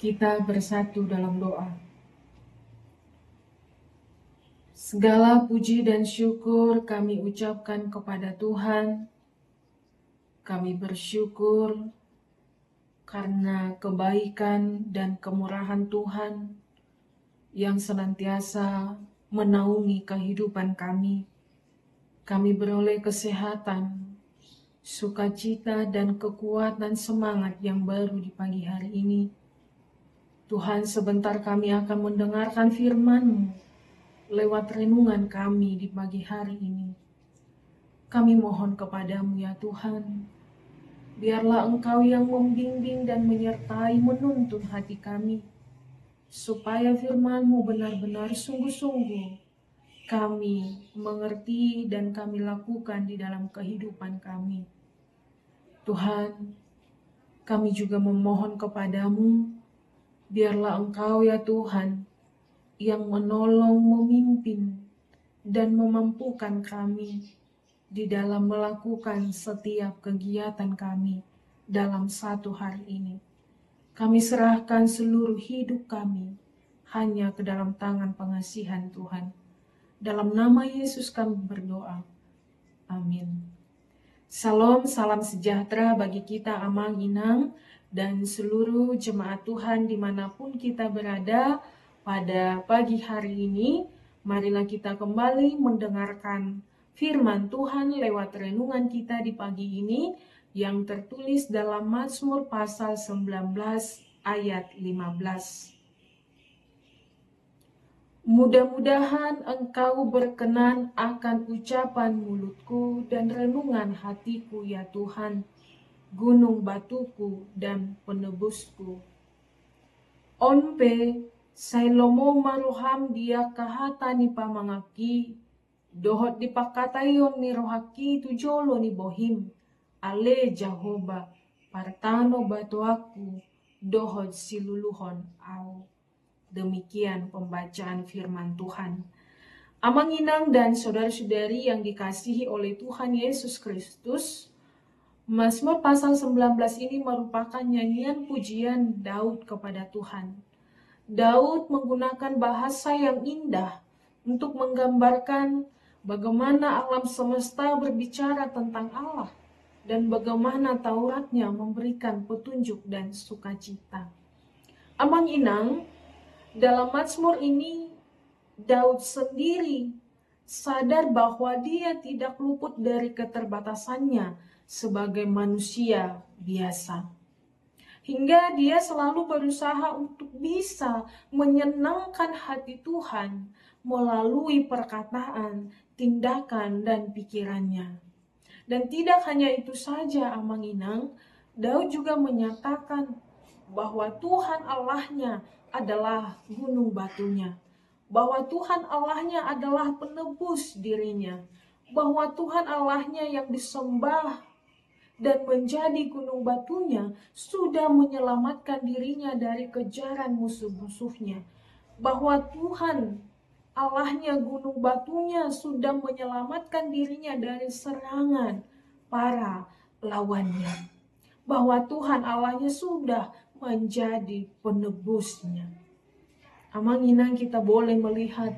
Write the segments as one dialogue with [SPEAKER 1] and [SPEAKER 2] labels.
[SPEAKER 1] Kita bersatu dalam doa. Segala puji dan syukur kami ucapkan kepada Tuhan. Kami bersyukur karena kebaikan dan kemurahan Tuhan yang senantiasa menaungi kehidupan kami. Kami beroleh kesehatan, sukacita, dan kekuatan semangat yang baru di pagi hari ini. Tuhan, sebentar kami akan mendengarkan firman-Mu lewat renungan kami di pagi hari ini. Kami mohon kepadamu ya Tuhan, biarlah Engkau yang membimbing dan menyertai menuntun hati kami, supaya firman-Mu benar-benar sungguh-sungguh kami mengerti dan kami lakukan di dalam kehidupan kami. Tuhan, kami juga memohon kepadamu, biarlah Engkau ya Tuhan yang menolong, memimpin, dan memampukan kami di dalam melakukan setiap kegiatan kami dalam satu hari ini. Kami serahkan seluruh hidup kami hanya ke dalam tangan pengasihan Tuhan. Dalam nama Yesus kami berdoa. Amin. Salam, salam sejahtera bagi kita Amang Inang dan seluruh jemaat Tuhan dimanapun kita berada. Pada pagi hari ini, marilah kita kembali mendengarkan firman Tuhan lewat renungan kita di pagi ini yang tertulis dalam Mazmur pasal 19 ayat 15. Mudah-mudahan Engkau berkenan akan ucapan mulutku dan renungan hatiku ya Tuhan, gunung batuku dan penebusku. Onpe Sailomo maruham dia kahata ni pamangaki, dohot di pakatayon ni rohaki tujolo ni bohim, ale Jahoba, partano batu aku, dohot siluluhon au. Demikian pembacaan firman Tuhan. Amang Inang dan saudara-saudari yang dikasihi oleh Tuhan Yesus Kristus, Mazmur pasal 19 ini merupakan nyanyian pujian Daud kepada Tuhan. Daud menggunakan bahasa yang indah untuk menggambarkan bagaimana alam semesta berbicara tentang Allah dan bagaimana Tauratnya memberikan petunjuk dan sukacita. Amang Inang, dalam Mazmur ini Daud sendiri sadar bahwa dia tidak luput dari keterbatasannya sebagai manusia biasa. Hingga dia selalu berusaha untuk bisa menyenangkan hati Tuhan melalui perkataan, tindakan, dan pikirannya. Dan tidak hanya itu saja Amang Inang, Daud juga menyatakan bahwa Tuhan Allahnya adalah gunung batunya, bahwa Tuhan Allahnya adalah penebus dirinya, bahwa Tuhan Allahnya yang disembah dan menjadi gunung batunya sudah menyelamatkan dirinya dari kejaran musuh-musuhnya, bahwa Tuhan Allahnya gunung batunya sudah menyelamatkan dirinya dari serangan para lawannya, bahwa Tuhan Allahnya sudah menjadi penebusnya. Amang Inang, kita boleh melihat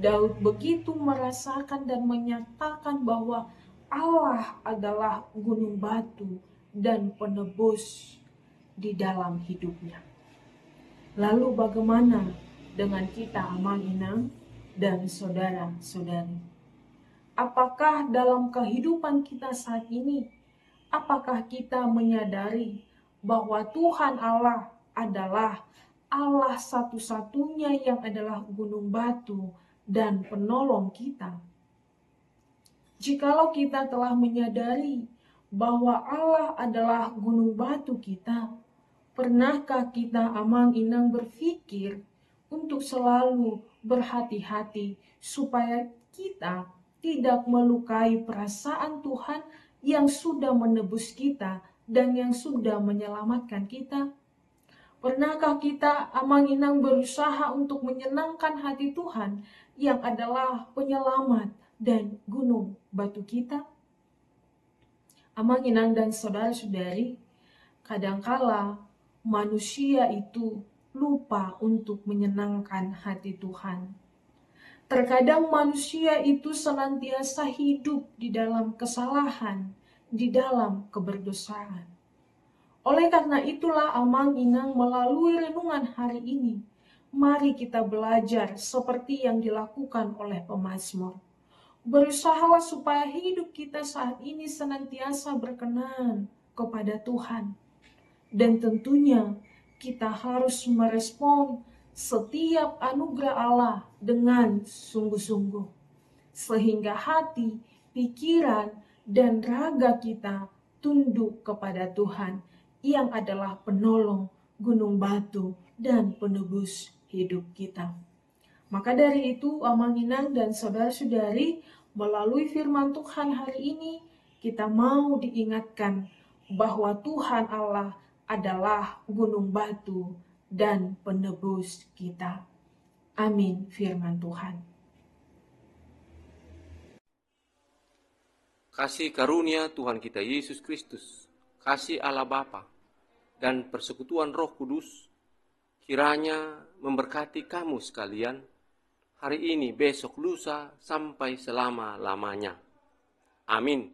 [SPEAKER 1] Daud begitu merasakan dan menyatakan bahwa Allah adalah gunung batu dan penebus di dalam hidupnya. Lalu bagaimana dengan kita Amang Inang dan saudara-saudari? Apakah dalam kehidupan kita saat ini, apakah kita menyadari bahwa Tuhan Allah adalah Allah satu-satunya yang adalah gunung batu dan penolong kita? Jikalau kita telah menyadari bahwa Allah adalah gunung batu kita, pernahkah kita Amang Inang berpikir untuk selalu berhati-hati supaya kita tidak melukai perasaan Tuhan yang sudah menebus kita dan yang sudah menyelamatkan kita? Pernahkah kita Amang Inang berusaha untuk menyenangkan hati Tuhan yang adalah penyelamat dan gunung batu kita? Amang Inang dan saudara-saudari, kadangkala manusia itu lupa untuk menyenangkan hati Tuhan. Terkadang manusia itu senantiasa hidup di dalam kesalahan, di dalam keberdosaan. Oleh karena itulah Amang Inang melalui renungan hari ini, mari kita belajar seperti yang dilakukan oleh pemazmur. Berusahalah supaya hidup kita saat ini senantiasa berkenan kepada Tuhan. Dan tentunya kita harus merespon setiap anugerah Allah dengan sungguh-sungguh. Sehingga hati, pikiran, dan raga kita tunduk kepada Tuhan yang adalah penolong, gunung batu, dan penebus hidup kita. Maka dari itu, Amang Inang dan saudara-saudari, melalui firman Tuhan hari ini, kita mau diingatkan bahwa Tuhan Allah adalah gunung batu dan penebus kita. Amin, firman Tuhan.
[SPEAKER 2] Kasih karunia Tuhan kita Yesus Kristus, kasih Allah Bapa, dan persekutuan Roh Kudus, kiranya memberkati kamu sekalian, hari ini, besok, lusa, sampai selama-lamanya. Amin.